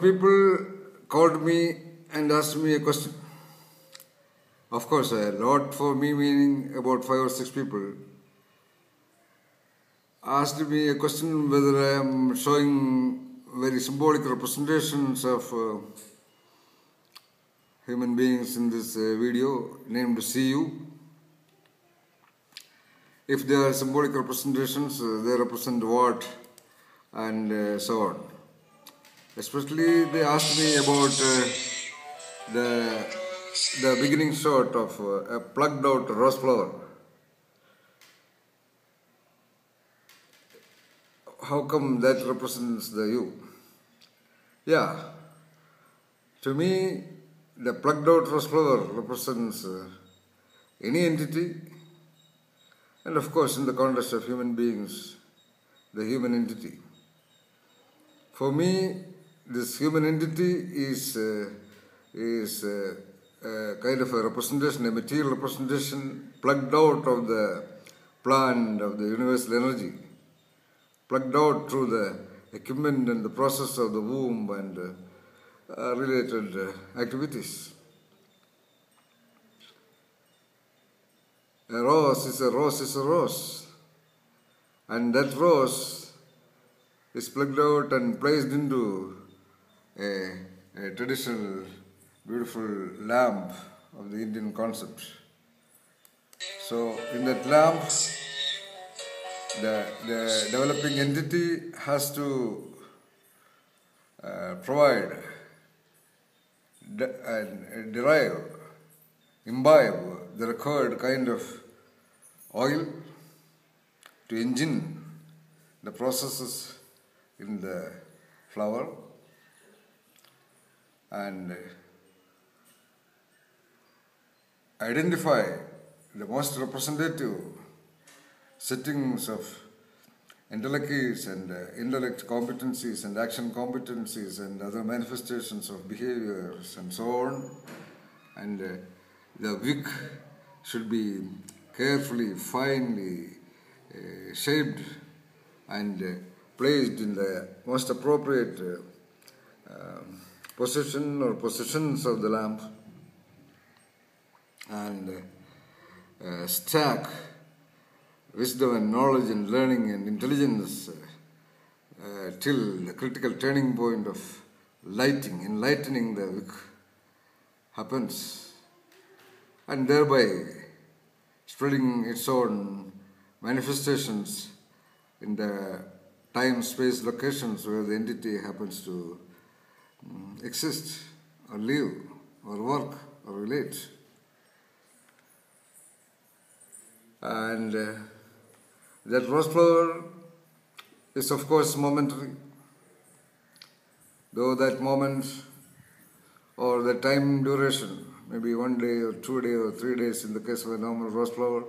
of people called me and asked me a question. Of course, a lot for me, meaning about 5 or 6 people, asked me a question whether I am showing very symbolic representations of human beings in this video named CU. If they are symbolic representations, they represent what and so on. Especially they asked me about the beginning shot of a plucked out rose flower. How come that represents the you? Yeah, to me the plucked out rose flower represents any entity, and of course in the context of human beings, the human entity. For me, this human entity is kind of a representation, a material representation plucked out of the plant of the universal energy, plucked out through the equipment and the process of the womb and related activities. A rose is a rose is a rose, and that rose is plucked out and placed into a traditional beautiful lamp of the Indian concept. So in that lamp, the developing entity has to provide and derive, imbibe the required kind of oil to engine the processes in the flower, and identify the most representative settings of intellects and intellect competencies and action competencies and other manifestations of behaviors and so on. And the wick should be carefully, finely shaped and placed in the most appropriate position or positions of the lamp, and stack wisdom and knowledge and learning and intelligence till the critical turning point of enlightening the wick happens, and thereby spreading its own manifestations in the time, space, locations where the entity happens to exist or live or work or relate. And that rose flower is of course momentary, though that moment or the time duration, maybe 1 day or 2 days or 3 days in the case of a normal rose flower,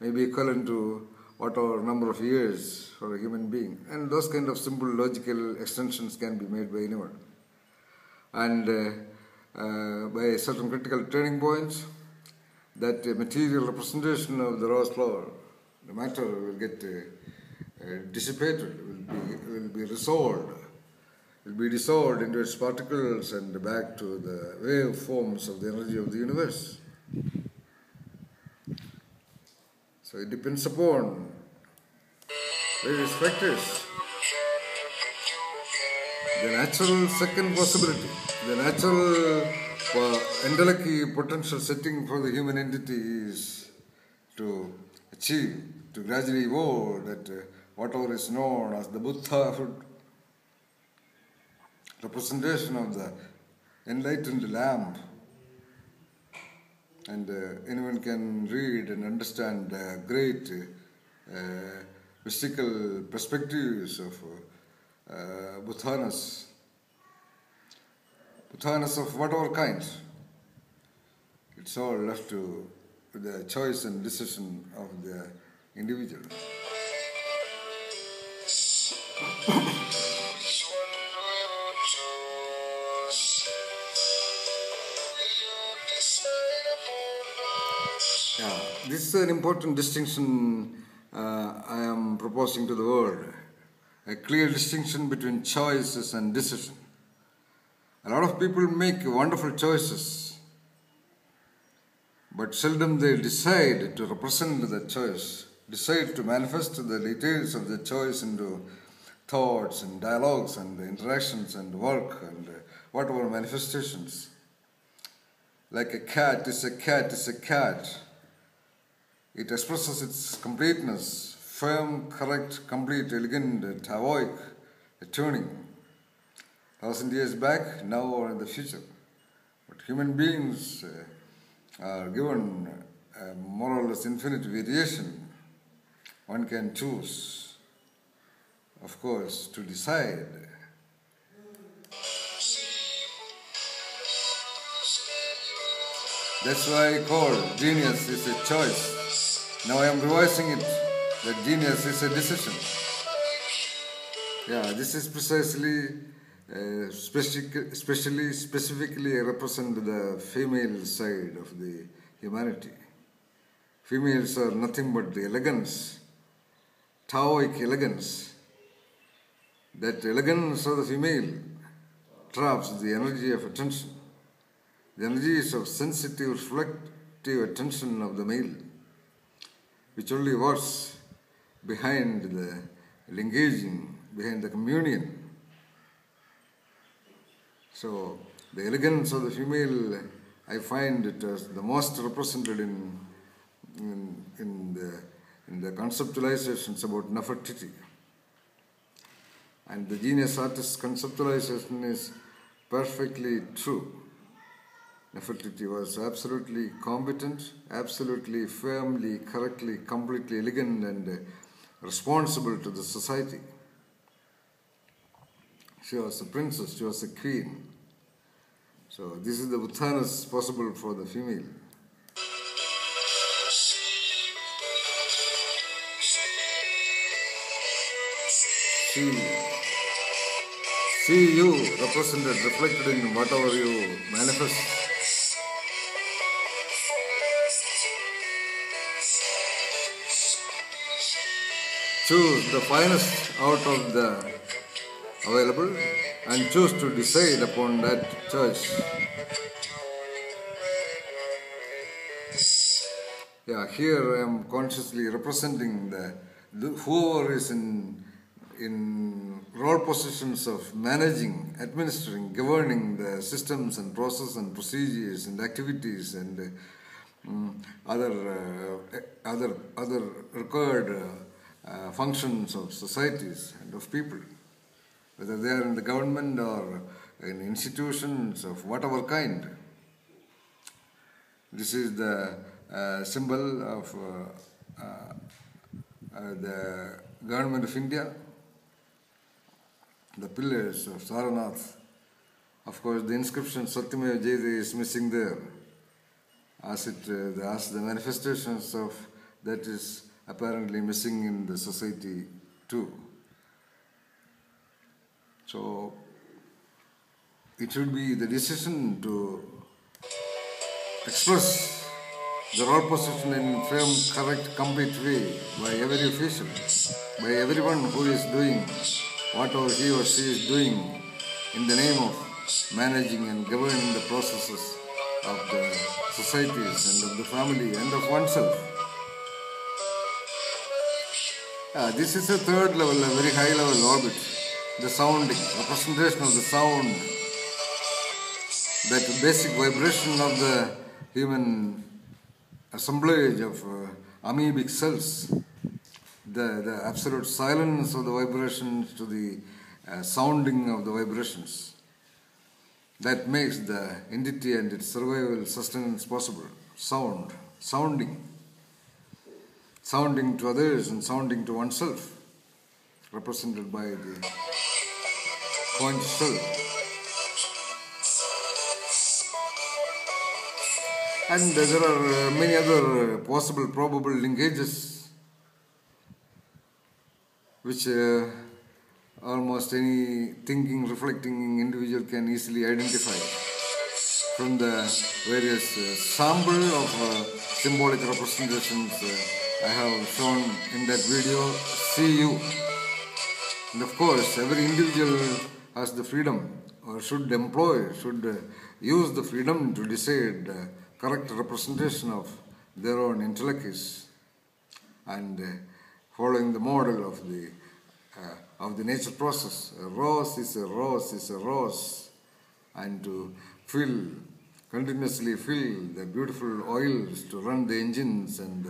may be equivalent to whatever number of years for a human being. And those kind of simple logical extensions can be made by anyone. And by certain critical turning points, that material representation of the rose flower, the matter will get dissipated, will be resolved, will be dissolved into its particles and back to the wave forms of the energy of the universe. So it depends upon various factors. The natural second possibility, the natural intellectual potential setting for the human entity is to achieve, to gradually evolve that whatever is known as the Buddhahood, representation of the enlightened lamp. And anyone can read and understand great mystical perspectives of Buddhanas of whatever kind. It's all left to the choice and decision of the individual. Yeah, this is an important distinction I am proposing to the world. A clear distinction between choices and decision. A lot of people make wonderful choices, but seldom they decide to represent the choice, decide to manifest the details of the choice into thoughts and dialogues and interactions and work and whatever manifestations. Like a cat is a cat is a cat. It expresses its completeness, firm, correct, complete, elegant, and heroic, tuning. 1,000 years back, now or in the future. But human beings are given more or less infinite variation. One can choose, of course, to decide. That's why I call genius is a choice. Now I am revising it, that genius is a decision. Yeah, this is precisely, specifically represent the female side of the humanity. Females are nothing but the elegance, Taoic elegance. That elegance of the female traps the energy of attention. The energies of sensitive, reflective attention of the male, which only works behind the linkages, behind the communion. So, the elegance of the female, I find it as the most represented in the conceptualizations about Nefertiti. And the genius artist's conceptualization is perfectly true. Nefertiti was absolutely competent, absolutely firmly, correctly, completely elegant and responsible to the society. She was a princess, she was a queen. So this is the Utthanas possible for the female. See you represented, reflected in whatever you manifest. Choose the finest out of the available and choose to decide upon that choice. Yeah, here I am consciously representing whoever is in role positions of managing, administering, governing the systems and processes and procedures and activities and other required functions of societies and of people, whether they are in the government or in institutions of whatever kind. This is the symbol of the government of India, the pillars of Saranath. Of course, the inscription Satyameva Jayate is missing there, as the manifestations of that is apparently missing in the society too. So, it should be the decision to express the role position in firm, correct, complete way by every official, by everyone who is doing whatever he or she is doing in the name of managing and governing the processes of the societies and of the family and of oneself. This is a third level, a very high level orbit, the sounding, representation of the sound, that basic vibration of the human assemblage of amoebic cells, the absolute silence of the vibrations to the sounding of the vibrations. That makes the entity and its survival sustenance possible. Sounding to others and sounding to oneself, represented by the conch shell. And there are many other possible, probable linkages which almost any thinking, reflecting individual can easily identify from the various sample of symbolic representations I have shown in that video. See you. And of course, every individual has the freedom, or should use the freedom to decide correct representation of their own intellects, and following the model of the nature process. A rose is a rose is a rose, and to continuously fill the beautiful oils to run the engines and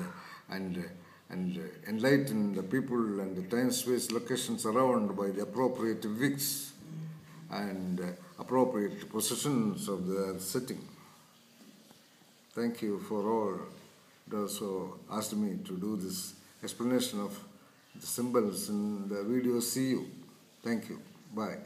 enlighten the people and the time, space, locations around by the appropriate wicks and appropriate positions of the setting. Thank you for all those who asked me to do this explanation of the symbols in the video. See you. Thank you. Bye.